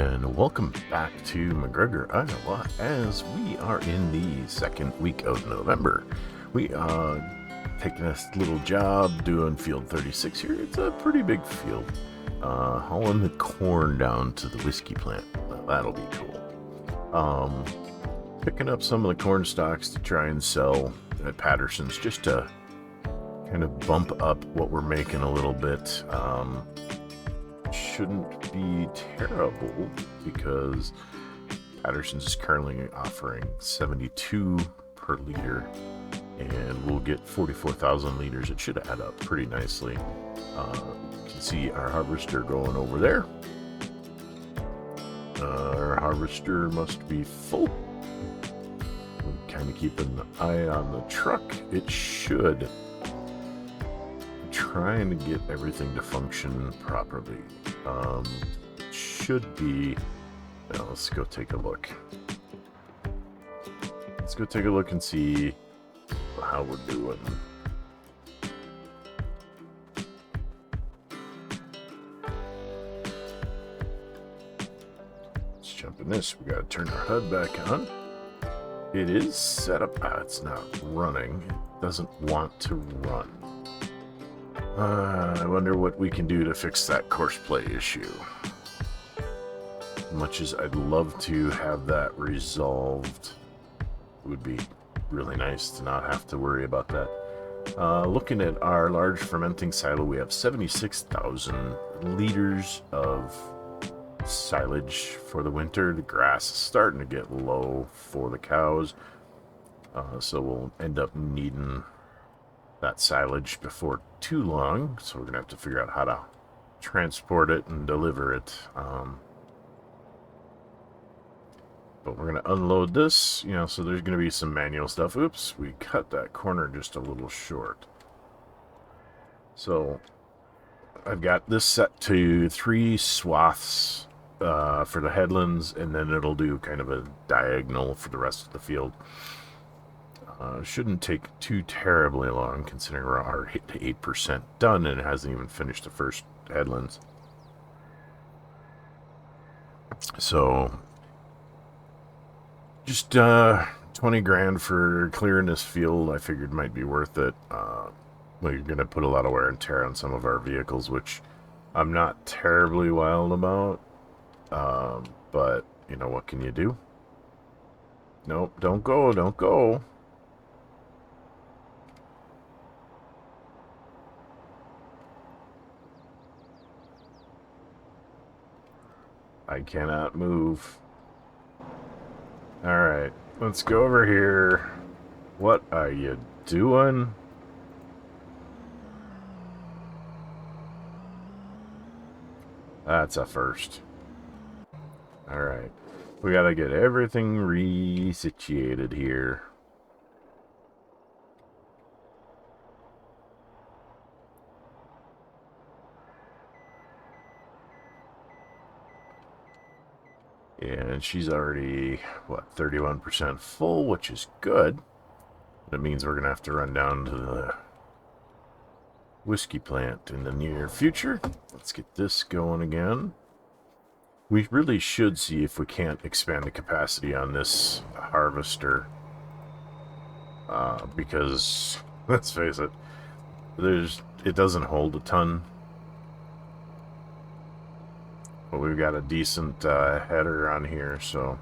and welcome back to McGregor, Iowa, as we are in the second week of November. We are taking a little job doing field 36 here. It's a pretty big field. Hauling the corn down to the whiskey plant. Now, that'll be cool. Picking up some of the corn stalks to try and sell at Patterson's just to kind of bump up what we're making a little bit. Shouldn't be terrible because Patterson's is currently offering 72 per liter and we'll get 44,000 liters. It should add up pretty nicely. You can see our harvester going over there. Our harvester must be full. We're kind of keeping an eye on the truck. It should. Trying to get everything to function properly. Should be. Now let's go take a look. Let's go take a look and see how we're doing. Let's jump in this. We gotta turn our HUD back on. It is set up. It's not running. It doesn't want to run. I wonder what we can do to fix that course play issue. Much as I'd love to have that resolved, it would be really nice to not have to worry about that. Looking at our large fermenting silo, we have 76,000 liters of silage for the winter. The grass is starting to get low for the cows, so we'll end up needing that silage before too long, so we're gonna have to figure out how to transport it and deliver it. But we're gonna unload this, so there's gonna be some manual stuff. Oops, we cut that corner just a little short. So I've got this set to 3 swaths for the headlands, and then it'll do kind of a diagonal for the rest of the field. Shouldn't take too terribly long, considering we're already 8% done and it hasn't even finished the first headlands. So, just 20 grand for clearing this field, I figured might be worth it. We're going to put a lot of wear and tear on some of our vehicles, which I'm not terribly wild about. But, what can you do? Nope, don't go. I cannot move. Alright, let's go over here. What are you doing? That's a first. Alright, we gotta get everything resituated here. And she's already, 31% full, which is good. That means we're going to have to run down to the whiskey plant in the near future. Let's get this going again. We really should see if we can't expand the capacity on this harvester. Because, let's face it, it doesn't hold a ton. But we've got a decent header on here, so...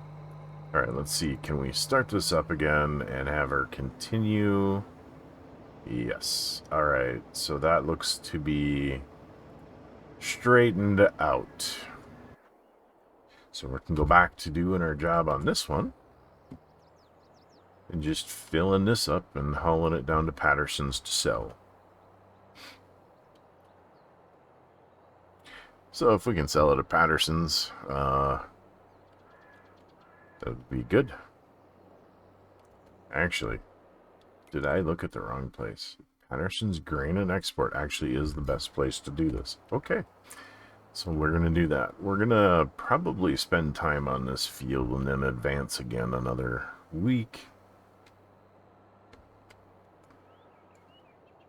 Alright, let's see. Can we start this up again and have her continue? Yes. Alright, so that looks to be straightened out. So we can go back to doing our job on this one. And just filling this up and hauling it down to Patterson's to sell. So if we can sell it at Patterson's, that would be good. Actually, did I look at the wrong place? Patterson's Grain and Export actually is the best place to do this. Okay, so we're going to do that. We're going to probably spend time on this field and then advance again another week.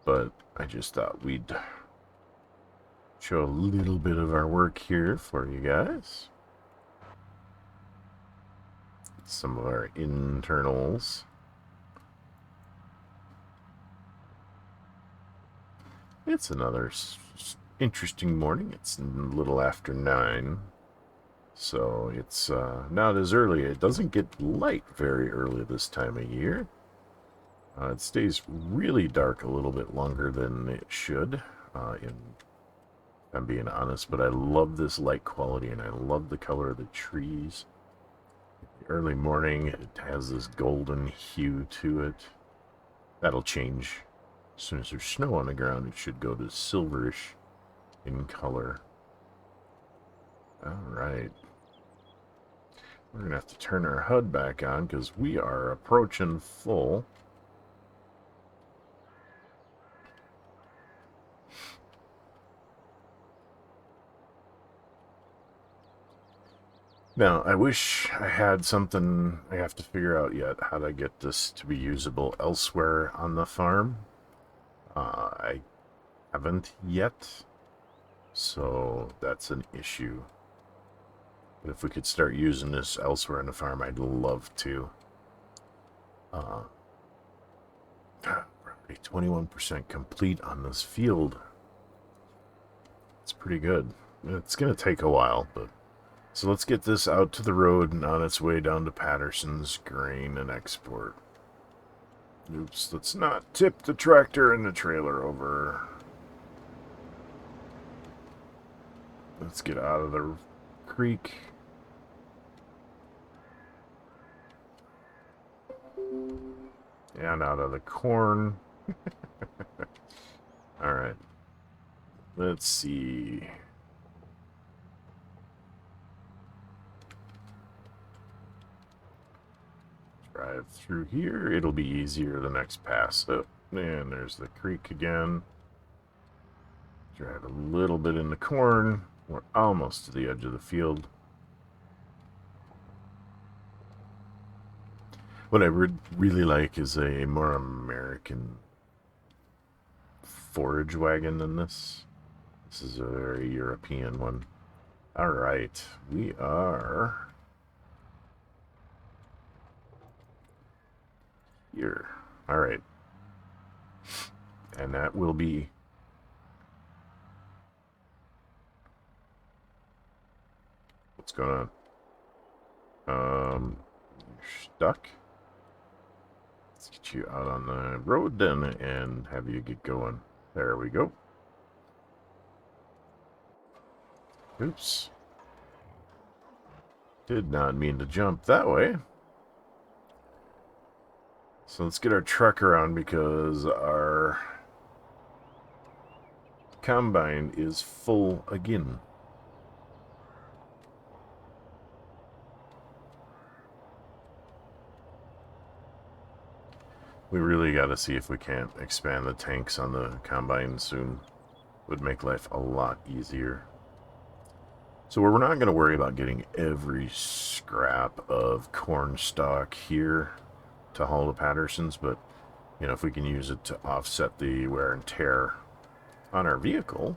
But I just thought we'd show a little bit of our work here for you guys. some of our internals. It's another interesting morning. It's a little after 9. So it's not as early. It doesn't get light very early this time of year. It stays really dark a little bit longer than it should, if I'm being honest. But I love this light quality, and I love the color of the trees. Early morning, it has this golden hue to it. That'll change. As soon as there's snow on the ground, it should go to silverish in color. Alright. We're going to have to turn our HUD back on because we are approaching full. Now, I wish I had something. I have to figure out yet how to get this to be usable elsewhere on the farm. I haven't yet, so that's an issue. But if we could start using this elsewhere on the farm, I'd love to. Probably 21% complete on this field. It's pretty good. It's going to take a while, but... So let's get this out to the road and on its way down to Patterson's grain and export. Oops, let's not tip the tractor and the trailer over. Let's get out of the creek. And out of the corn. Alright. Let's see. Drive through here. It'll be easier the next pass. Oh, and there's the creek again. Drive a little bit in the corn. We're almost to the edge of the field. What I really like is a more American forage wagon than this. This is a very European one. Alright, we are... here. Alright. And that will be... What's going on? You're stuck? Let's get you out on the road then and have you get going. There we go. Oops. Did not mean to jump that way. So let's get our truck around because our combine is full again. We really got to see if we can't expand the tanks on the combine soon. Would make life a lot easier. So we're not going to worry about getting every scrap of corn stalk here to haul to Patterson's, but you know, if we can use it to offset the wear and tear on our vehicle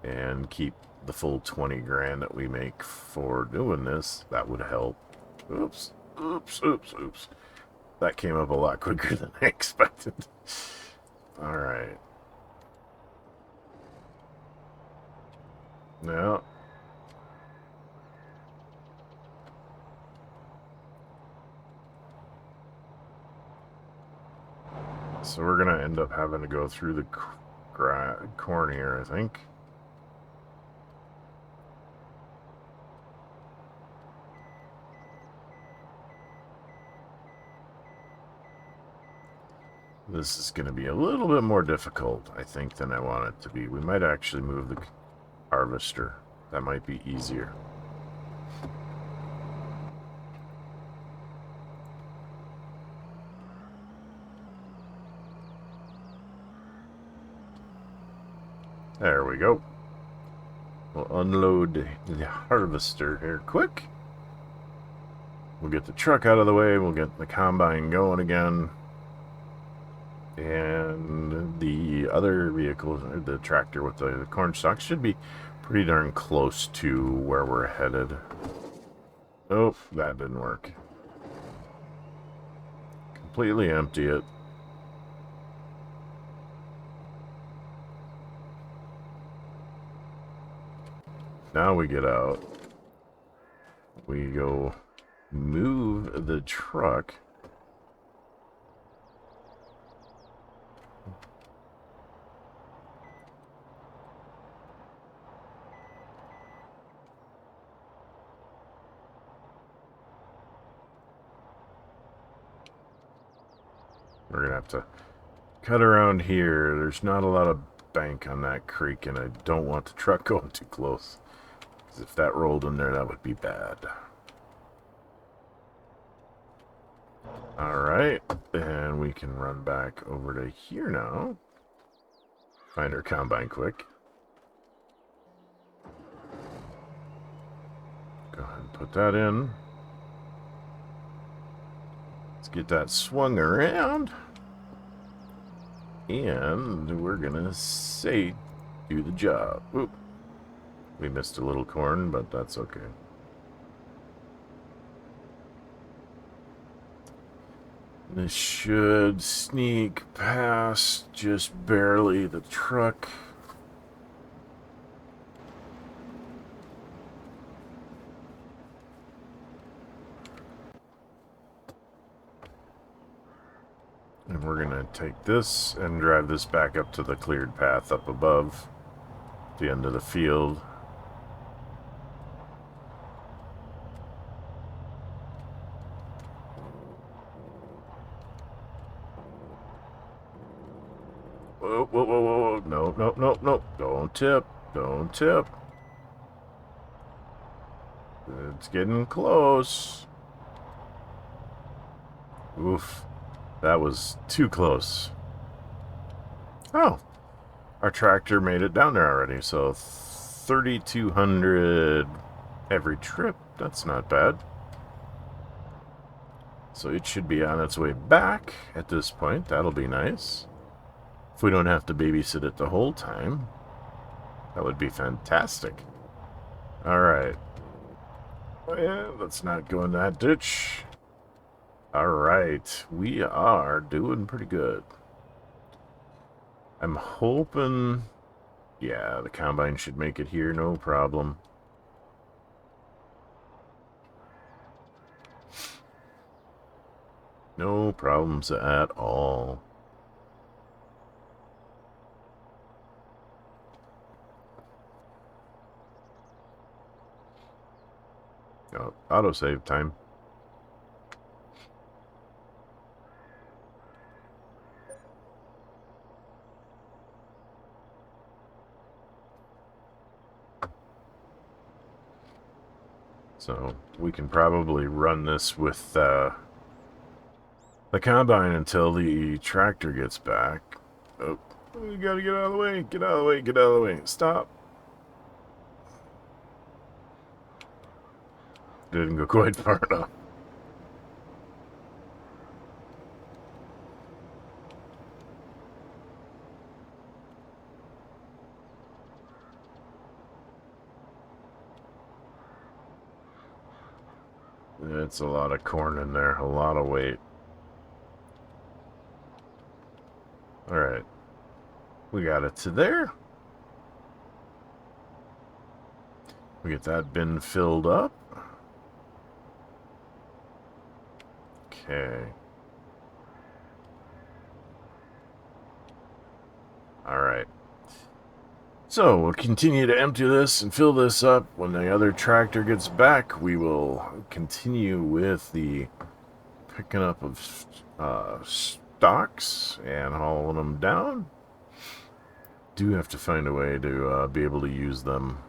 and keep the full 20 grand that we make for doing this, that would help. Oops, oops, oops, oops. That came up a lot quicker than I expected. All right. Now, so we're going to end up having to go through the corn here, I think. This is going to be a little bit more difficult, I think, than I want it to be. We might actually move the harvester. That might be easier. There we go. We'll unload the harvester here quick. We'll get the truck out of the way. We'll get the combine going again. And the other vehicle, the tractor with the corn stalks, should be pretty darn close to where we're headed. Oh, that didn't work. completely empty it. Now we get out. We go move the truck. We're going to have to cut around here. There's not a lot of bank on that creek, and I don't want the truck going too close. Because if that rolled in there, that would be bad. Alright, and we can run back over to here now. Find our combine quick. Go ahead and put that in. Let's get that swung around. And we're gonna say, do the job. Oop. We missed a little corn, but that's okay. This should sneak past just barely the truck. And we're going to take this and drive this back up to the cleared path up above the end of the field. Whoa, whoa, whoa, whoa, no, no, no, no, don't tip, don't tip. It's getting close. Oof, that was too close. Oh, our tractor made it down there already, so 3,200 every trip, that's not bad. So it should be on its way back at this point, that'll be nice. If we don't have to babysit it the whole time, that would be fantastic. Alright. Oh yeah, let's not go in that ditch. Alright, we are doing pretty good. I'm hoping... Yeah, the combine should make it here, no problem. No problems at all. Oh, autosave time. So we can probably run this with the combine until the tractor gets back. Oh, we gotta get out of the way, get out of the way, get out of the way. Stop. Didn't go quite far enough. It's a lot of corn in there, a lot of weight. Alright. We got it to there. We get that bin filled up. Okay. Alright. So, we'll continue to empty this and fill this up. When the other tractor gets back, we will continue with the picking up of stocks and hauling them down. Do have to find a way to be able to use them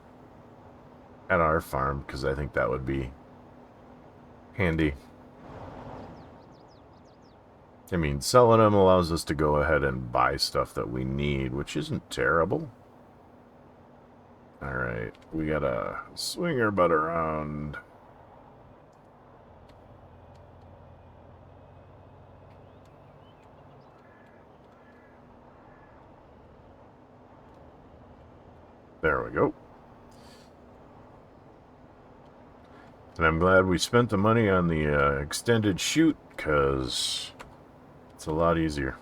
at our farm, because I think that would be handy. I mean, selling them allows us to go ahead and buy stuff that we need, which isn't terrible. Alright, we gotta swing our butt around. There we go. And I'm glad we spent the money on the extended chute, because a lot easier.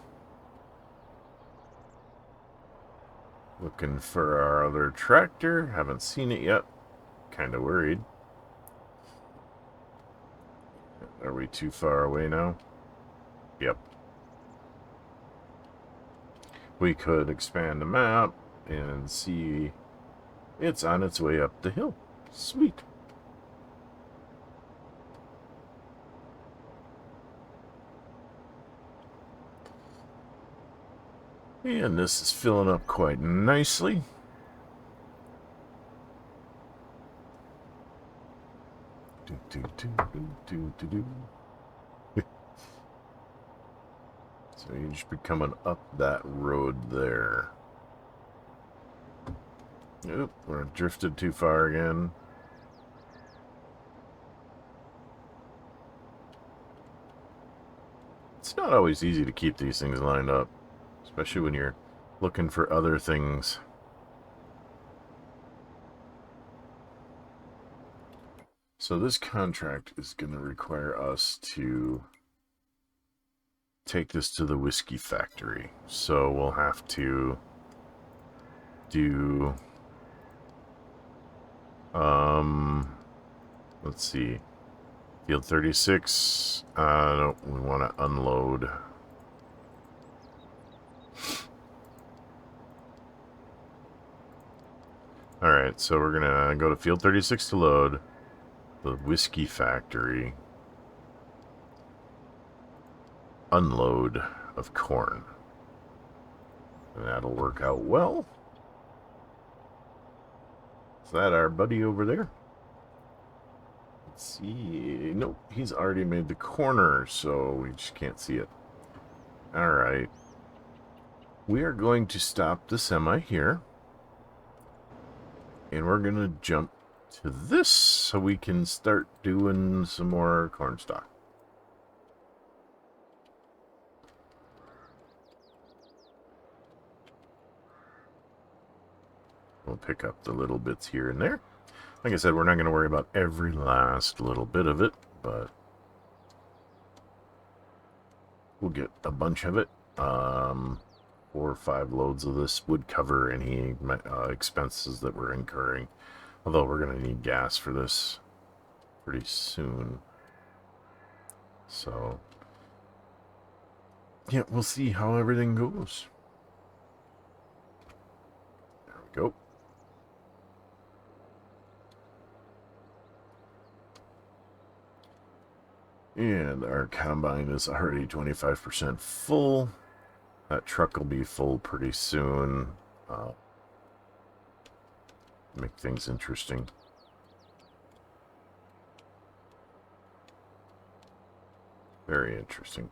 Looking for our other tractor. Haven't seen it yet. Kind of worried. Are we too far away now? Yep. We could expand the map and see it's on its way up the hill. Sweet. And this is filling up quite nicely. So you just be coming up that road there. Oop, we're drifted too far again. It's not always easy to keep these things lined up, especially when you're looking for other things. So this contract is going to require us to take this to the whiskey factory. So we'll have to do, let's see, field 36. No, we want to unload. Alright, so we're gonna go to field 36 to load the whiskey factory. Unload of corn. And that'll work out well. Is that our buddy over there? Let's see. Nope, he's already made the corner, so we just can't see it. Alright. We are going to stop the semi here. And we're going to jump to this so we can start doing some more corn stalk. We'll pick up the little bits here and there. Like I said, we're not going to worry about every last little bit of it, but we'll get a bunch of it. 4 or 5 loads of this would cover any expenses that we're incurring. Although we're going to need gas for this pretty soon. So, yeah, we'll see how everything goes. There we go. And our combine is already 25% full. That truck will be full pretty soon. Make things interesting. Very interesting.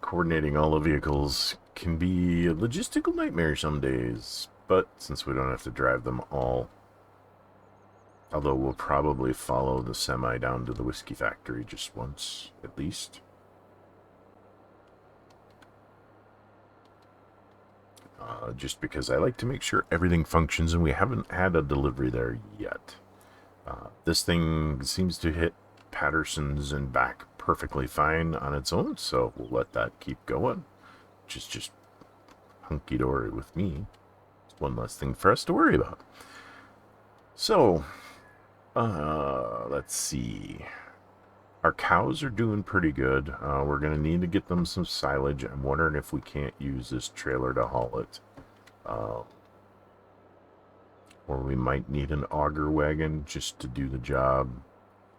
Coordinating all the vehicles can be a logistical nightmare some days, but since we don't have to drive them all, although we'll probably follow the semi down to the whiskey factory just once, at least. Just because I like to make sure everything functions, and we haven't had a delivery there yet. This thing seems to hit Patterson's and back perfectly fine on its own, so we'll let that keep going, which is just hunky-dory with me. It's one less thing for us to worry about. So, let's see. Our cows are doing pretty good. We're going to need to get them some silage. I'm wondering if we can't use this trailer to haul it. Or we might need an auger wagon just to do the job.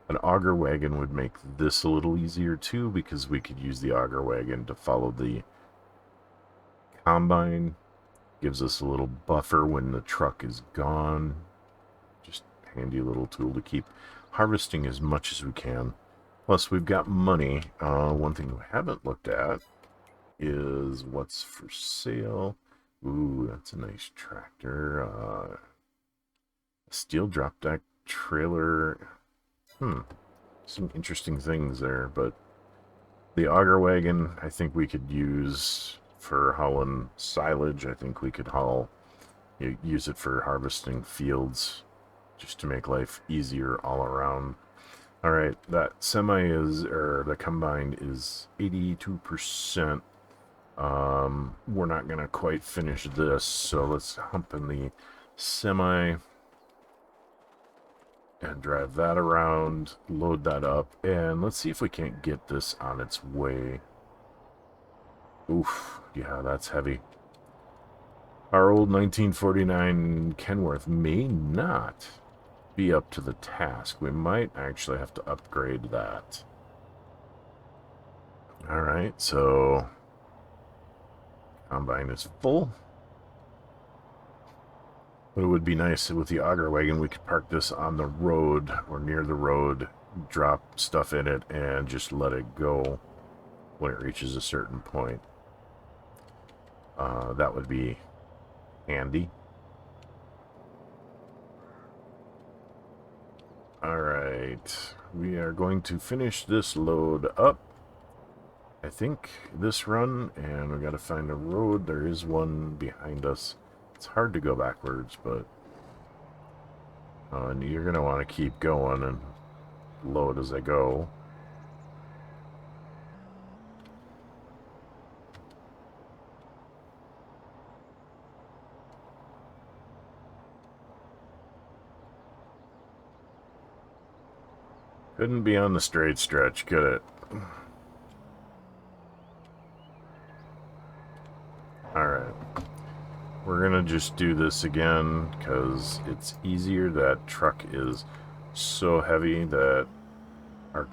An auger wagon would make this a little easier too, because we could use the auger wagon to follow the combine. Gives us a little buffer when the truck is gone. Just handy little tool to keep harvesting as much as we can. Plus, we've got money. One thing we haven't looked at is what's for sale. Ooh, that's a nice tractor. A steel drop deck trailer. Some interesting things there, but the auger wagon I think we could use for hauling silage. I think we could use it for harvesting fields, just to make life easier all around. Alright, that semi is, or the combined is 82%. We're not going to quite finish this, so let's hump in the semi and drive that around, load that up, and let's see if we can't get this on its way. Oof, yeah, that's heavy. Our old 1949 Kenworth may not be up to the task. We might actually have to upgrade that. Alright, so combine is full. But it would be nice with the auger wagon, we could park this on the road or near the road, drop stuff in it, and just let it go when it reaches a certain point. That would be handy. Alright, we are going to finish this load up. I think this run, and we gotta find a road. There is one behind us. It's hard to go backwards, but and you're gonna want to keep going and load as I go. Couldn't be on the straight stretch, could it? Alright. We're gonna just do this again, because it's easier. That truck is so heavy that our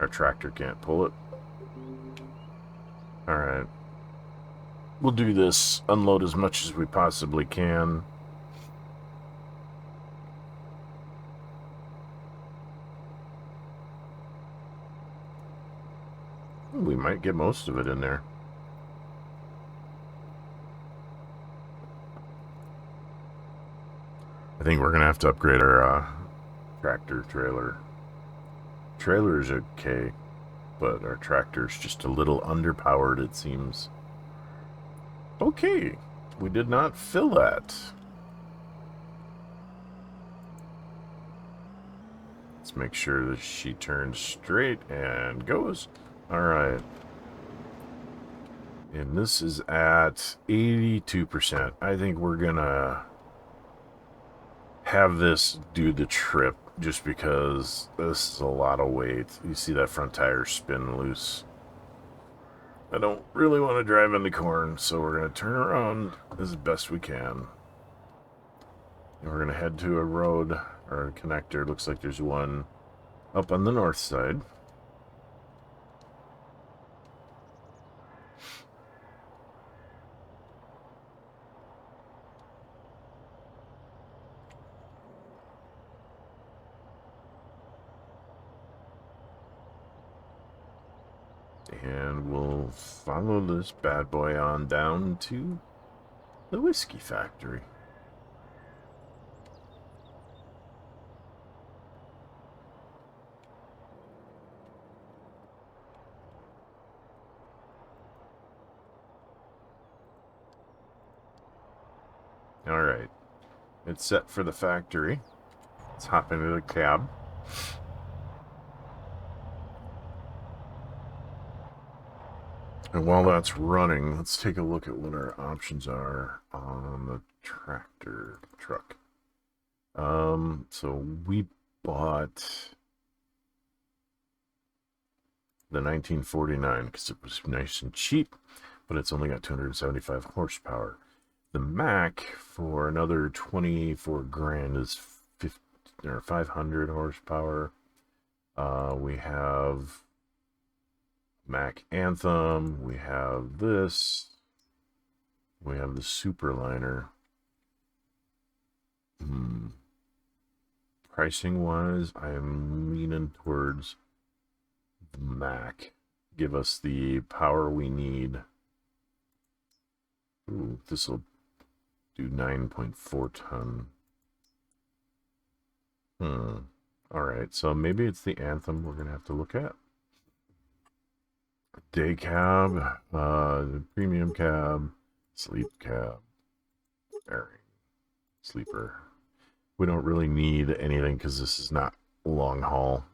tractor can't pull it. Alright. We'll do this, unload as much as we possibly can. We might get most of it in there. I think we're gonna have to upgrade our tractor trailer. Trailer's okay, but our tractor's just a little underpowered, it seems. Okay, we did not fill that. Let's make sure that she turns straight and goes. Alright. And this is at 82%. I think we're gonna have this do the trip just because this is a lot of weight. You see that front tire spin loose. I don't really want to drive in the corn, so we're going to turn around as best we can. And we're going to head to a road or a connector. Looks like there's one up on the north side. And we'll follow this bad boy on down to the whiskey factory. Alright. It's set for the factory. Let's hop into the cab. And while that's running, let's take a look at what our options are on the tractor truck. So we bought the 1949 because it was nice and cheap, but it's only got 275 horsepower. The Mac for another 24 grand is 500 horsepower. We have Mac Anthem, we have this, we have the Superliner. Pricing wise, I am leaning towards the Mac. Give us the power we need. Ooh, this will do 9.4 ton. Alright, so maybe it's the Anthem we're going to have to look at. Day cab, premium cab, sleep cab, airing, sleeper. We don't really need anything because this is not long haul.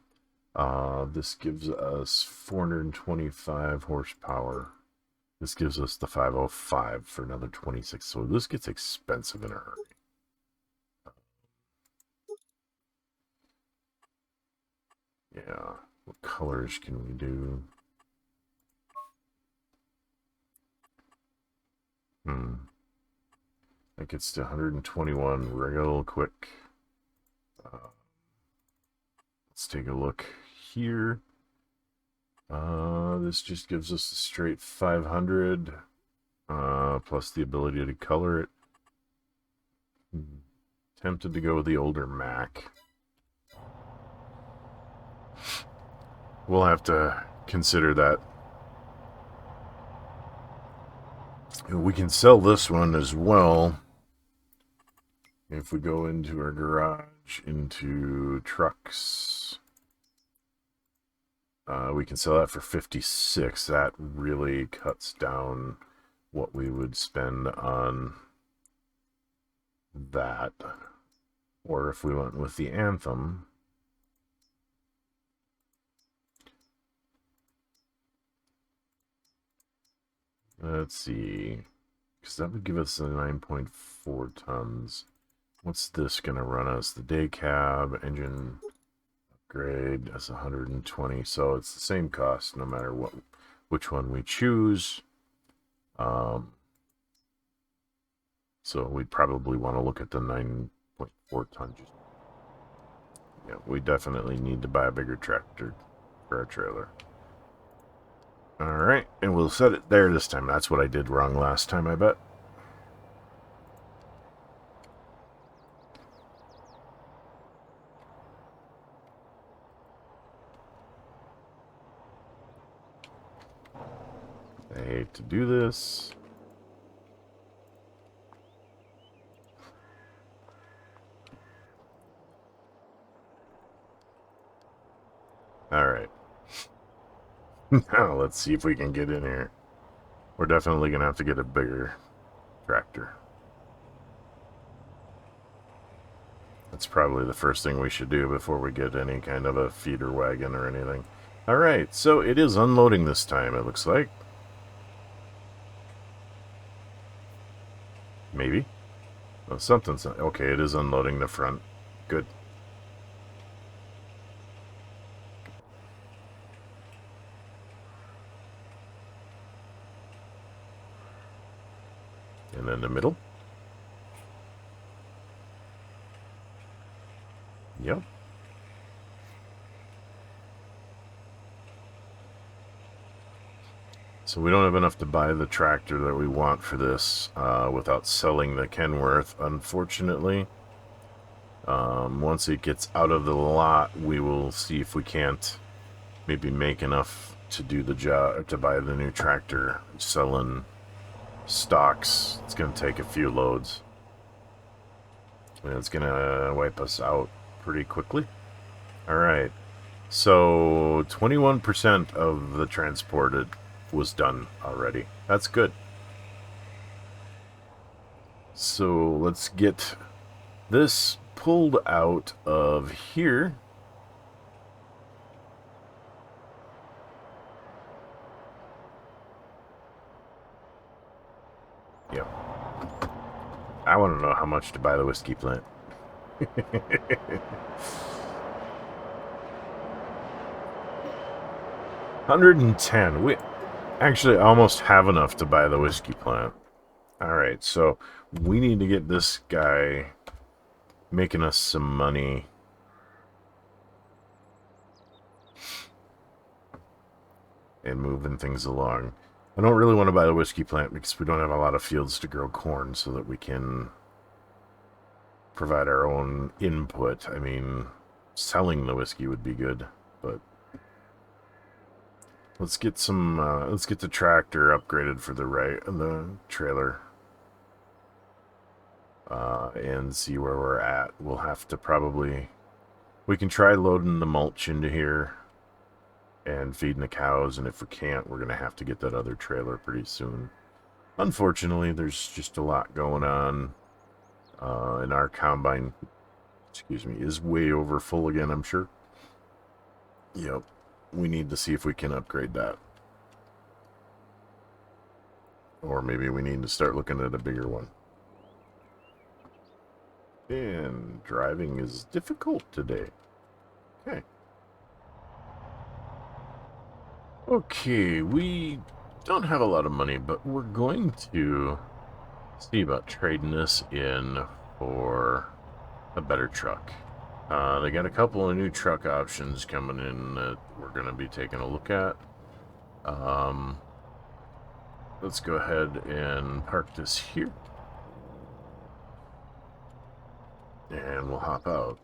This gives us 425 horsepower. This gives us the 505 for another 26. So this gets expensive in a hurry. Yeah. What colors can we do? That gets to 121 real quick. Let's take a look here. This just gives us a straight 500, plus the ability to color it. Tempted to go with the older Mac. We'll have to consider that. We can sell this one as well. If we go into our garage, into trucks, we can sell that for 56. That really cuts down what we would spend on that. Or if we went with the Anthem, let's see, because that would give us a 9.4 tons. What's this going to run us? The day cab, engine upgrade, that's 120. So it's the same cost no matter which one we choose. So we'd probably want to look at the 9.4 ton. Yeah, we definitely need to buy a bigger tractor for our trailer. Alright, and we'll set it there this time. That's what I did wrong last time, I bet. I hate to do this. Alright. Now let's see if we can get in here. We're definitely going to have to get a bigger tractor. That's probably the first thing we should do before we get any kind of a feeder wagon or anything. Alright, so it is unloading this time, it looks like. Maybe. Oh, something's... Okay, it is unloading the front. Good. And then the middle. Yep. So we don't have enough to buy the tractor that we want for this without selling the Kenworth, unfortunately. Once it gets out of the lot, we will see if we can't maybe make enough to do the job, to buy the new tractor. Selling stocks, it's going to take a few loads. And it's going to wipe us out pretty quickly. Alright, so 21% of the transported was done already. That's good. So let's get this pulled out of here. Yep. I want to know how much to buy the whiskey plant. 110. We actually almost have enough to buy the whiskey plant. Alright, so we need to get this guy making us some money. And moving things along. I don't really want to buy the whiskey plant because we don't have a lot of fields to grow corn so that we can provide our own input. I mean, selling the whiskey would be good, but let's get some. Let's get the tractor upgraded for the trailer, and see where we're at. We'll have to probably. We can try loading the mulch into here and feeding the cows, and if we can't, we're gonna have to get that other trailer pretty soon. Unfortunately, there's just a lot going on. And our combine, excuse me, is way over full again, I'm sure. Yep. We need to see if we can upgrade that. Or maybe we need to start looking at a bigger one. And driving is difficult today. Okay. Okay, we don't have a lot of money, but we're going to see about trading this in for a better truck. They got a couple of new truck options coming in that we're going to be taking a look at. Let's go ahead and park this here. And we'll hop out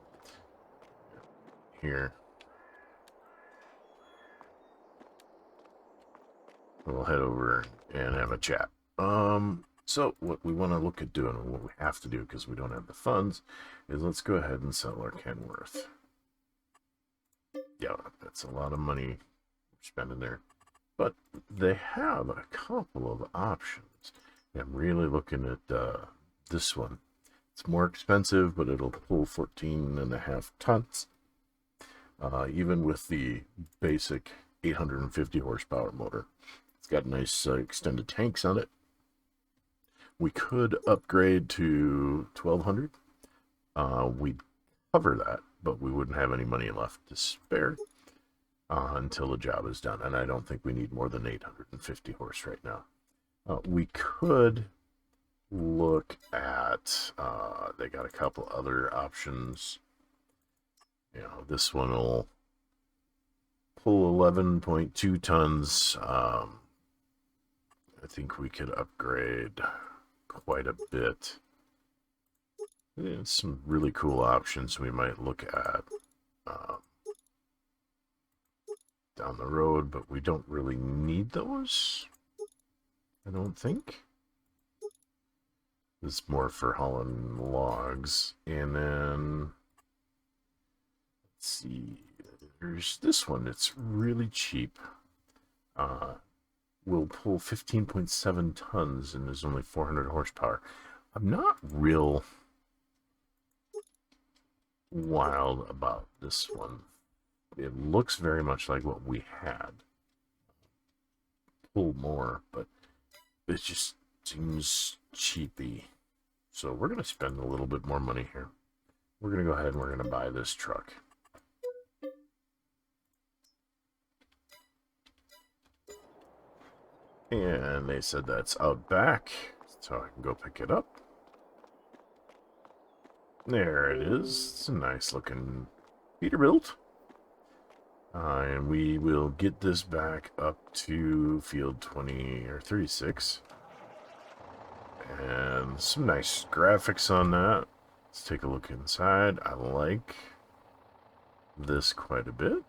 here. We'll head over and have a chat. So what we want to look at doing, and what we have to do because we don't have the funds, is let's go ahead and sell our Kenworth. Yeah, that's a lot of money we're spending there. But they have a couple of options. I'm really looking at this one. It's more expensive, but it'll pull 14.5 tons. Even with the basic 850 horsepower motor. It's got nice extended tanks on it. We could upgrade to 1200. We'd cover that, but we wouldn't have any money left to spare until the job is done. And I don't think we need more than 850 horse right now. We could look at, they got a couple other options. You know, this one will pull 11.2 tons. I think we could upgrade quite a bit. There's some really cool options we might look at down the road, but we don't really need those, I don't think. This is more for hauling logs. And then, let's see, there's this one. It's really cheap. Will pull 15.7 tons and is only 400 horsepower. I'm not real wild about this one. It looks very much like what we had. Pull more, but it just seems cheapy. So we're going to spend a little bit more money here. We're going to go ahead and we're going to buy this truck. And they said that's out back, so I can go pick it up. There it is. It's a nice looking Peterbilt. And we will get this back up to field 20 or 36. And some nice graphics on that. Let's take a look inside. I like this quite a bit.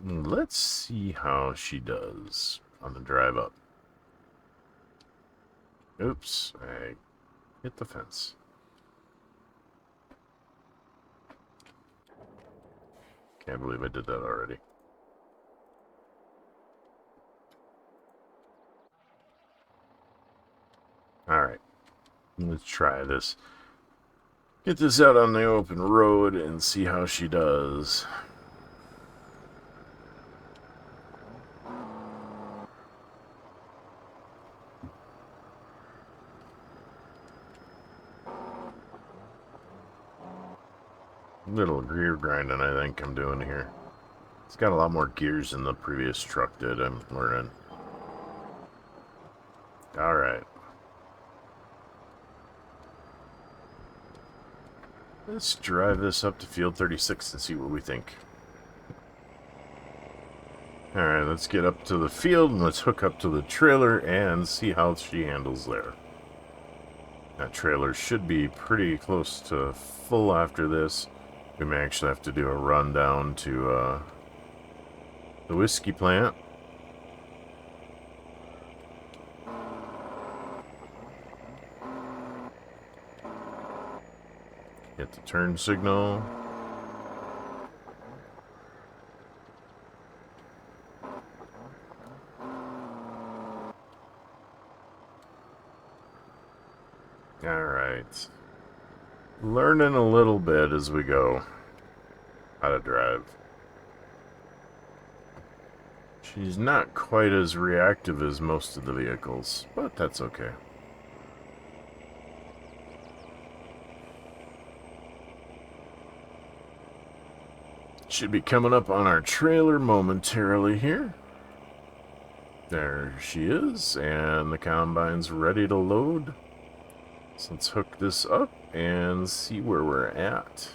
Let's see how she does on the drive up. Oops, I hit the fence. Can't believe I did that already. Alright, let's try this. Get this out on the open road and see how she does. Little gear grinding, I think I'm doing here. It's got a lot more gears than the previous truck did, I'm learning. Alright. Let's drive this up to field 36 and see what we think. Alright, let's get up to the field and let's hook up to the trailer and see how she handles there. That trailer should be pretty close to full after this. We may actually have to do a run down to the whiskey plant. Hit the turn signal. Alright. Learning a little bit as we go how to drive. She's not quite as reactive as most of the vehicles, but that's okay. Should be coming up on our trailer momentarily here. There she is, and the combine's ready to load. So let's hook this up and see where we're at.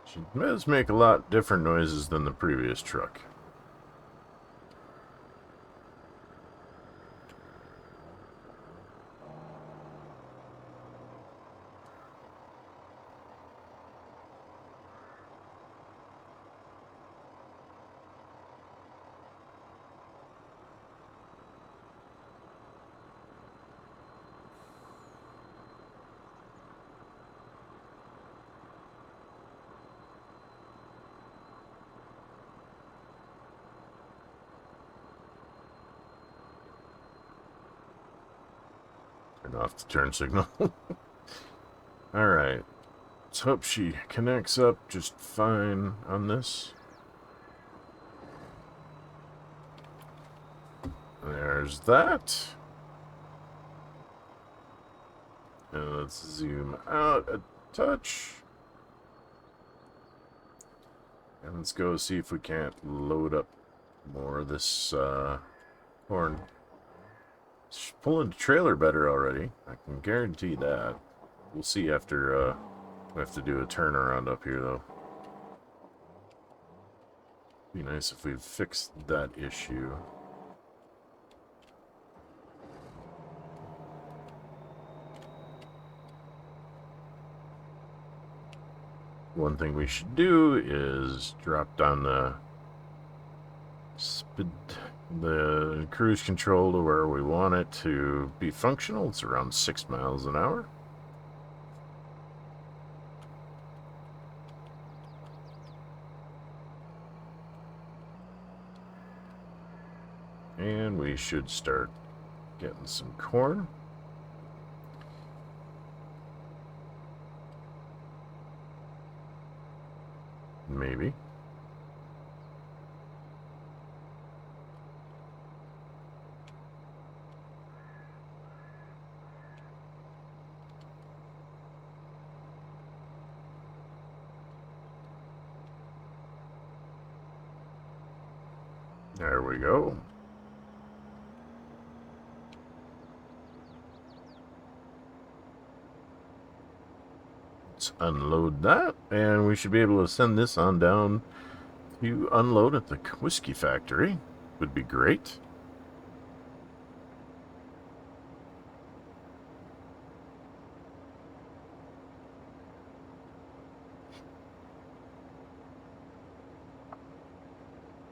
She does make a lot different noises than the previous truck. Turn off the turn signal. Alright. Let's hope she connects up just fine on this. There's that. And let's zoom out a touch. And let's go see if we can't load up more of this horn. She's pulling the trailer better already. I can guarantee that. We'll see after we have to do a turnaround up here, though. Be nice if we fixed that issue. One thing we should do is drop down the cruise control to where we want it to be functional. It's around 6 miles an hour. And we should start getting some corn. Maybe. There we go. Let's unload that, and we should be able to send this on down to unload at the whiskey factory. Would be great.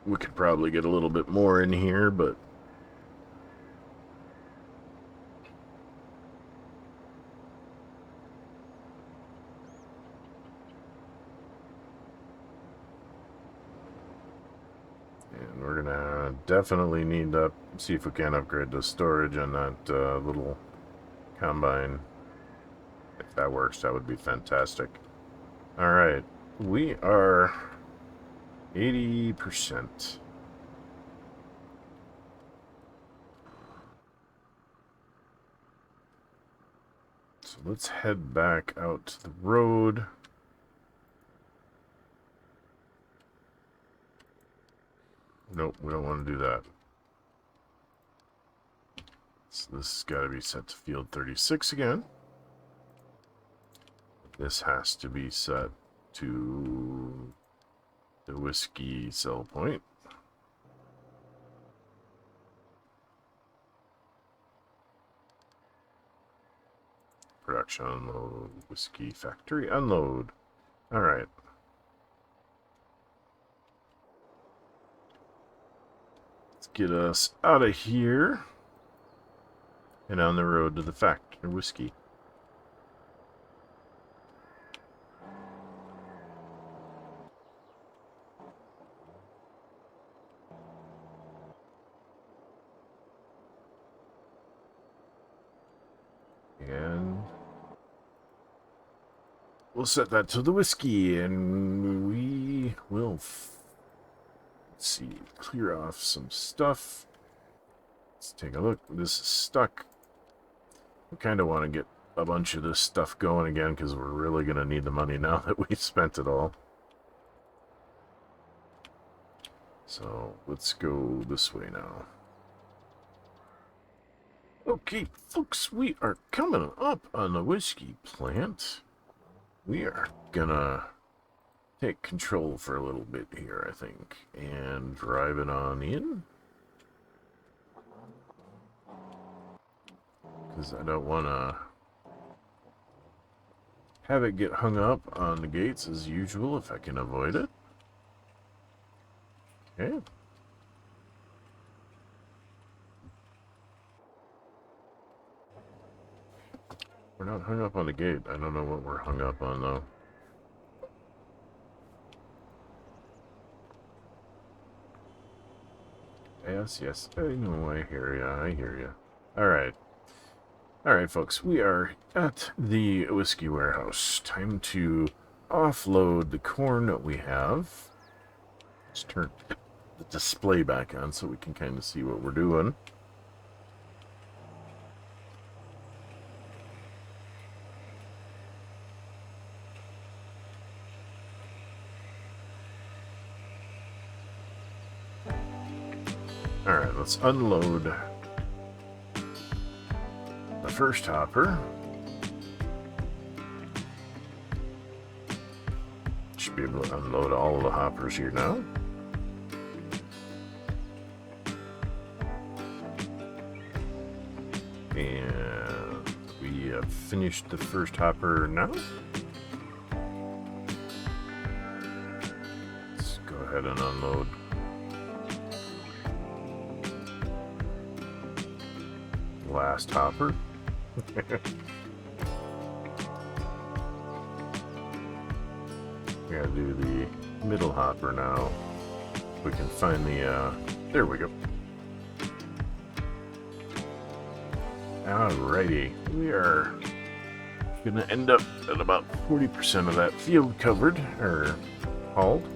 We could probably get a little bit more in here, but and we're gonna definitely need to see if we can upgrade the storage on that little combine. If that works, that would be fantastic. All right, we are 80%. So let's head back out to the road. Nope, we don't want to do that. So this has got to be set to field 36 again. This has to be set to the whiskey sell point. Production unload, whiskey factory unload. All right. Let's get us out of here and on the road to the factory whiskey. And we'll set that to the whiskey, and we will, let's see, clear off some stuff. Let's take a look. This is stuck. We kind of want to get a bunch of this stuff going again because we're really going to need the money now that we've spent it all. So let's go this way now. Okay, folks, we are coming up on the whiskey plant. We are gonna take control for a little bit here, I think, and drive it on in. Because I don't want to have it get hung up on the gates as usual if I can avoid it. Okay. We're not hung up on the gate. I don't know what we're hung up on, though. Yes. I know, I hear ya. Alright. Alright, folks. We are at the whiskey warehouse. Time to offload the corn that we have. Let's turn the display back on so we can kind of see what we're doing. Alright, let's unload the first hopper. Should be able to unload all of the hoppers here now. And we have finished the first hopper now. Let's go ahead and unload last hopper. We gotta do the middle hopper now. We can find the, there we go. Alrighty, we are gonna end up at about 40% of that field covered, or hauled.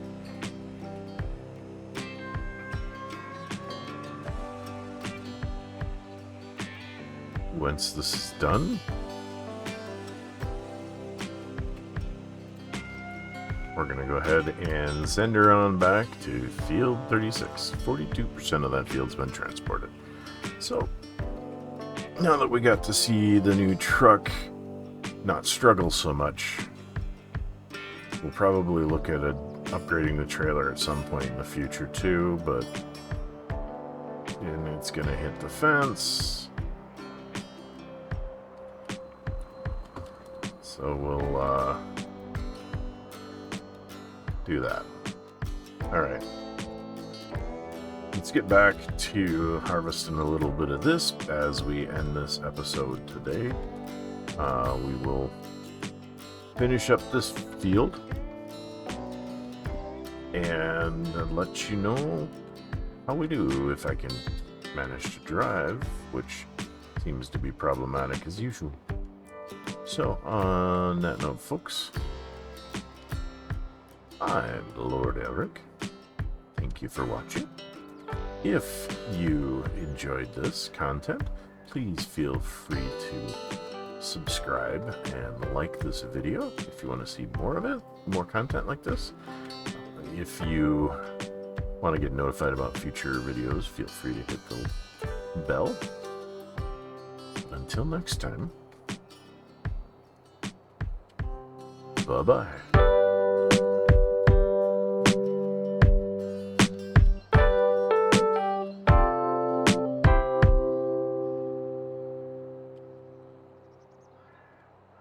Once this is done, we're going to go ahead and send her on back to field 36. 42% of that field's been transported. So, now that we got to see the new truck not struggle so much, we'll probably look at upgrading the trailer at some point in the future too, but and it's going to hit the fence. So we'll do that. Alright. Let's get back to harvesting a little bit of this as we end this episode today. We will finish up this field and let you know how we do if I can manage to drive, which seems to be problematic as usual. So, on that note, folks, I'm Lord Eric. Thank you for watching. If you enjoyed this content, please feel free to subscribe and like this video if you want to see more of it, more content like this. If you want to get notified about future videos, feel free to hit the bell. Until next time. Bye-bye.